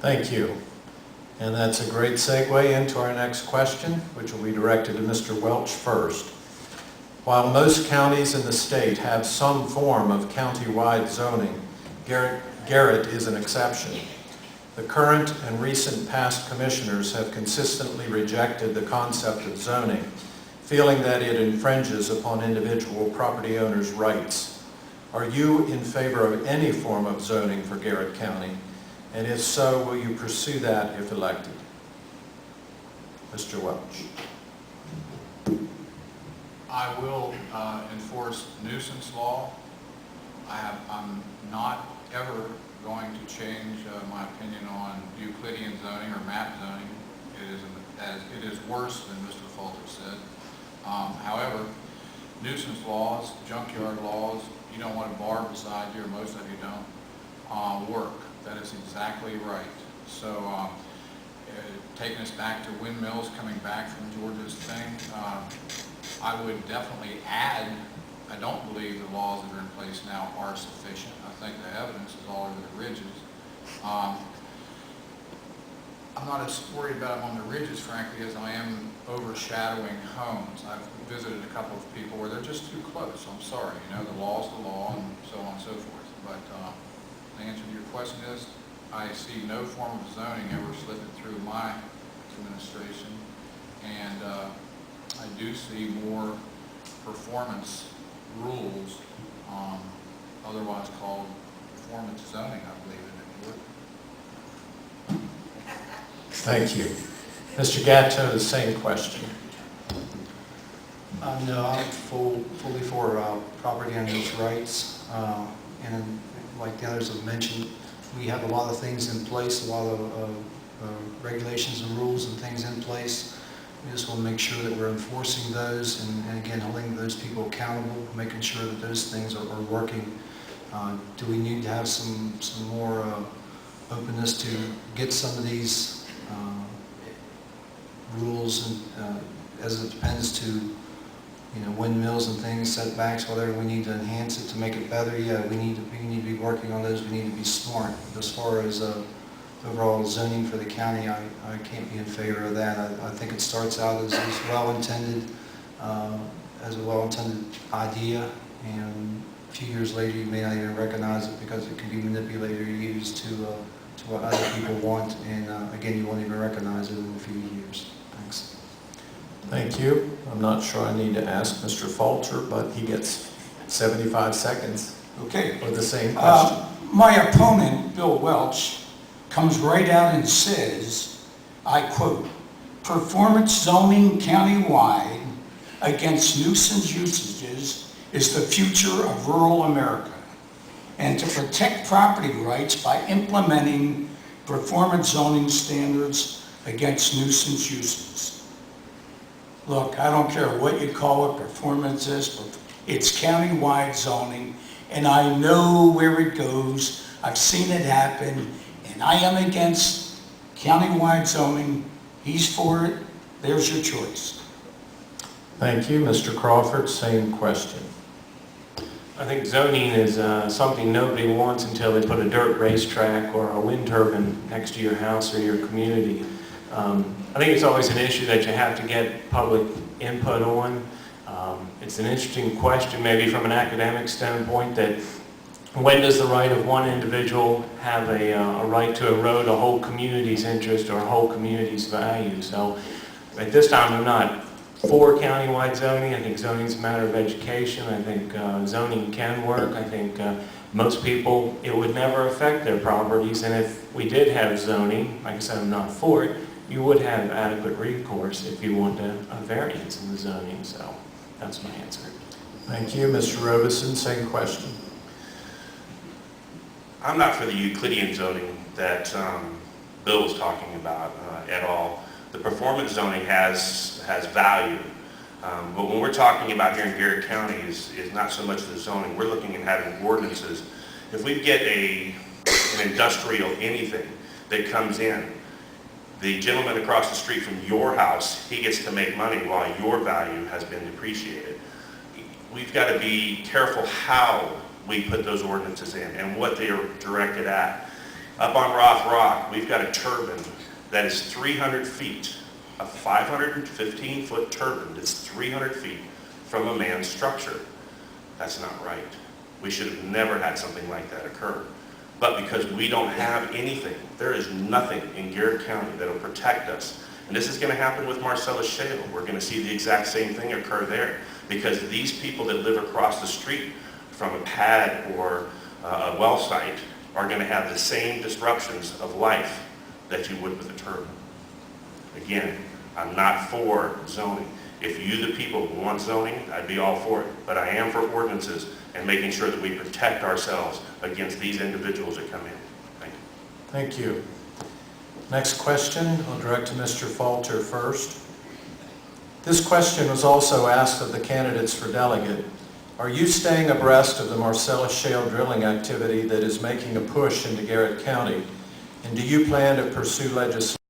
Thank you. And that's a great segue into our next question, which will be directed to Mr. Welch first. While most counties in the state have some form of county-wide zoning, Garrett is an exception. The current and recent past commissioners have consistently rejected the concept of zoning, feeling that it infringes upon individual property owners' rights. Are you in favor of any form of zoning for Garrett County? And if so, will you pursue that if elected? Mr. Welch. I will enforce nuisance law. I'm not ever going to change my opinion on Euclidean zoning or map zoning. It is worse than Mr. Falter said. However, nuisance laws, junkyard laws, you don't want a bar beside you, or most of you don't, work. That is exactly right. So taking us back to windmills, coming back from George's thing, I would definitely add, I don't believe the laws that are in place now are sufficient. I think the evidence is all over the ridges. I'm not as worried about them on the ridges, frankly, as I am overshadowing homes. I've visited a couple of people where they're just too close. I'm sorry, you know, the law's the law and so on and so forth. But the answer to your question is, I see no form of zoning ever slipping through my administration, and I do see more performance rules, otherwise called performance zoning, I believe, in New York. Thank you. Mr. Gatto, the same question. No, I'm fully for property owners' rights, and like the others have mentioned, we have a lot of things in place, a lot of regulations and rules and things in place. We just want to make sure that we're enforcing those and again, holding those people accountable, making sure that those things are working. Do we need to have some more openness to get some of these rules and as it depends to, you know, windmills and things, setbacks, whatever, we need to enhance it to make it better? Yeah, we need to be working on those. We need to be smart. As far as overall zoning for the county, I can't be in favor of that. I think it starts out as well-intended, as a well-intended idea, and a few years later you may not even recognize it because it can be manipulated or used to what other people want, and again, you won't even recognize it in a few years. Thanks. Thank you. I'm not sure I need to ask Mr. Falter, but he gets 75 seconds Okay. for the same question. My opponent, Bill Welch, comes right out and says, I quote, "Performance zoning countywide against nuisance usages is the future of rural America, and to protect property rights by implementing performance zoning standards against nuisance uses." Look, I don't care what you call it, performance is, but it's countywide zoning, and I know where it goes. I've seen it happen, and I am against countywide zoning. He's for it. There's your choice. Thank you. Mr. Crawford, same question. I think zoning is something nobody wants until they put a dirt racetrack or a wind turbine next to your house or your community. I think it's always an issue that you have to get public input on. It's an interesting question, maybe from an academic standpoint, that when does the right of one individual have a right to erode a whole community's interest or a whole community's value? So at this time, I'm not for countywide zoning. I think zoning is a matter of education. I think zoning can work. I think most people, it would never affect their properties. And if we did have zoning, like I said, I'm not for it, you would have adequate recourse if you want a variance in the zoning. So that's my answer. Thank you. Mr. Robeson, same question. I'm not for the Euclidean zoning that Bill was talking about at all. The performance zoning has value, but when we're talking about here in Garrett County is not so much the zoning. We're looking at having ordinances. If we get an industrial anything that comes in, the gentleman across the street from your house, he gets to make money while your value has been depreciated. We've got to be careful how we put those ordinances in and what they are directed at. Up on Roth Rock, we've got a turbine that is 300 feet, a 515-foot turbine that's 300 feet from a manned structure. That's not right. We should have never had something like that occur. But because we don't have anything, there is nothing in Garrett County that will protect us. And this is going to happen with Marcellus Shale. We're going to see the exact same thing occur there, because these people that live across the street from a pad or a well site are going to have the same disruptions of life that you would with a turbine. Again, I'm not for zoning. If you, the people, want zoning, I'd be all for it. But I am for ordinances and making sure that we protect ourselves against these individuals that come in. Thank you. Thank you. Next question, I'll direct to Mr. Falter first. This question was also asked of the candidates for delegate. Are you staying abreast of the Marcellus Shale drilling activity that is making a push into Garrett County? And do you plan to pursue legislation